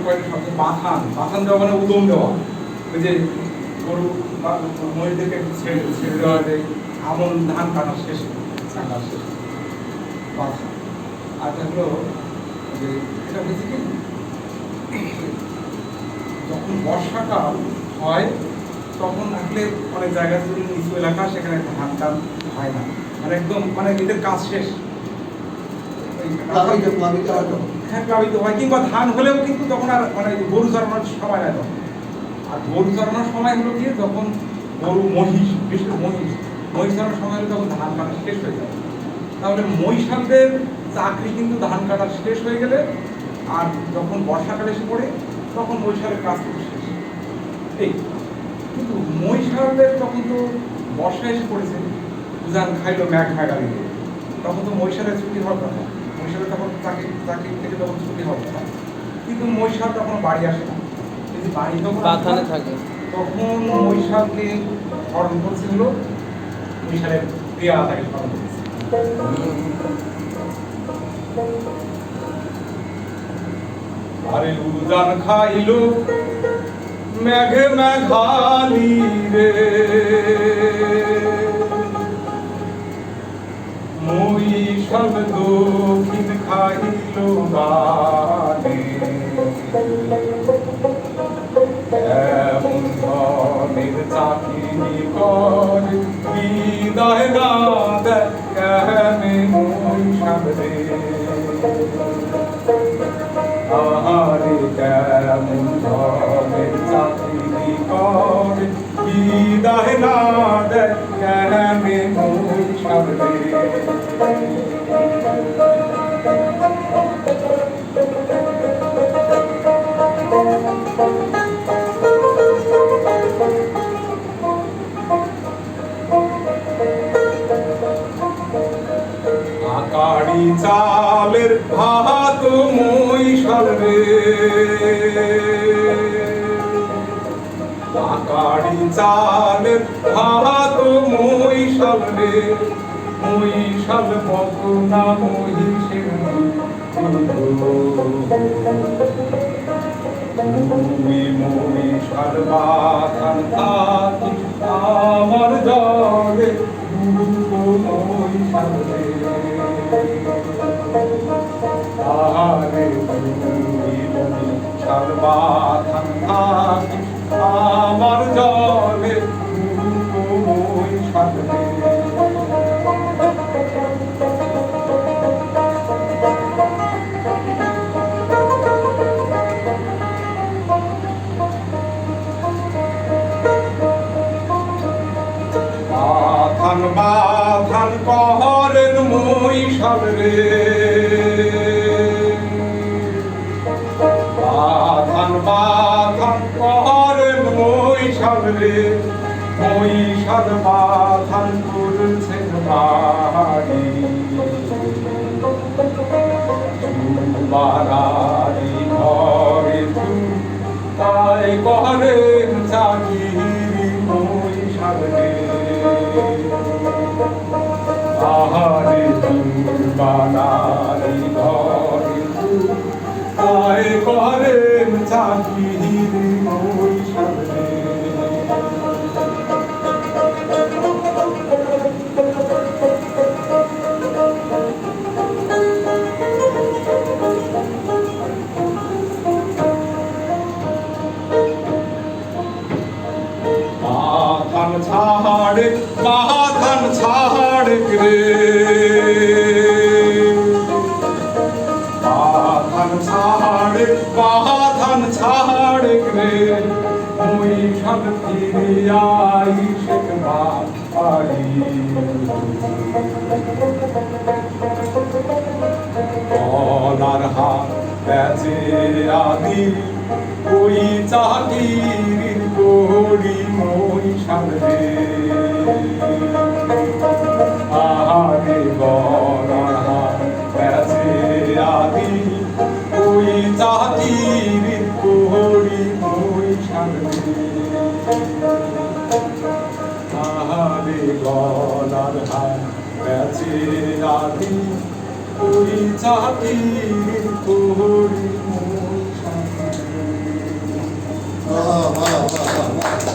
কয়েকটা শব্দ, বাথান, বাথান দেওয়া মানে উদম দেওয়া, ওই যে গরু বা মহিলাদেরকে ছেড়ে দেওয়া যায় আমন ধান কাটার শেষে, বাথান। আর হলো যে এটা হচ্ছে কি, যখন বর্ষাকাল হয় তখন আসলে অনেক জায়গায় যদি নিচু এলাকা সেখানে ধান টান হয় না, মানে একদম মানে এদের কাজ শেষ, হ্যাঁ প্লাবিত হয়, কিংবা ধান হলেও কিন্তু তখন আর মানে গরু চড়ানোর সময় নাই তখন। আর গরু চড়ানোর সময় হলো গিয়ে যখন গরু মহিষ, বিশেষ মহিষ চড়ানোর সময় হলে তখন ধান কাটা শেষ হয়ে যায়। তাহলে মহিষালদের চাকরি কিন্তু ধান কাটা শেষ হয়ে গেলে, আর যখন বর্ষাকালে এসে পড়ে তখন মহিষালের কাজ কিন্তু শেষ। এই কিন্তু মহিষালদের তখন তো বর্ষা এসে পড়েছে, উজান খাইলো ম্যাঘ ভাগালি, তখন তো মহিষালের ছুটি হওয়ার কথা, মহিষালের তখন চাকরি থেকে তখন ছুটি হওয়ার কথা, কিন্তু মহিষাল তখন বাড়ি আসে না, কিন্তু বাড়ি যখন থাকে তখন মহিষালকে স্মরণ করছে হলো মহিষালের প্রিয়া তাকে স্মরণ করছে। আরে উজান খাইলো মেঘে মেঘালি রে, মহিষাল দক্ষিণ খাইলো বানে, এমন ধনের চাকরি করে বিদায় না দেয় কেমনে মহিষাল রে, আহারে কেমন ধনের চাকরি করে বিদায় না দেয় কেমনে মহিষাল রে। আকাড়ি চালের ভাত মহিষাল রে, আকাড়ি চালের ভাত মহিষাল রে, মহিষাল বকনা মহিষের তুমি মহিষাল বাথান থাকি আমার জলে মহিষাল রে, আহারে তুমি মহিষাল বাথান থাকি আমার জলে মহিষাল রে। বাথান করেন মহিষাল রে, বাথান করেন মহিষাল রে, মহিষাল বাথান করছেন বাড়ি, বাড়ারি ঘরে তাই করেন চাকরি মহিষাল রে, আহারে বানারি ঘরে তাই করেন চাকরি মহিষাল রে। বাথান ছাড়ে বাথান ছাড়ে রে, বাথান ছাড়ে বাথান ছাড়ে রে, মহিষাল ফিরিয়াই শেখবা পারি, গলার হাত বেচে আদি ওই চাকরির করি মহিষাল রে, আহারে গলার হাত বেচে আদি ওই চাকরির করি মহিষাল রে, আহারে গলার হাত বেচে আদি ওই চাকরির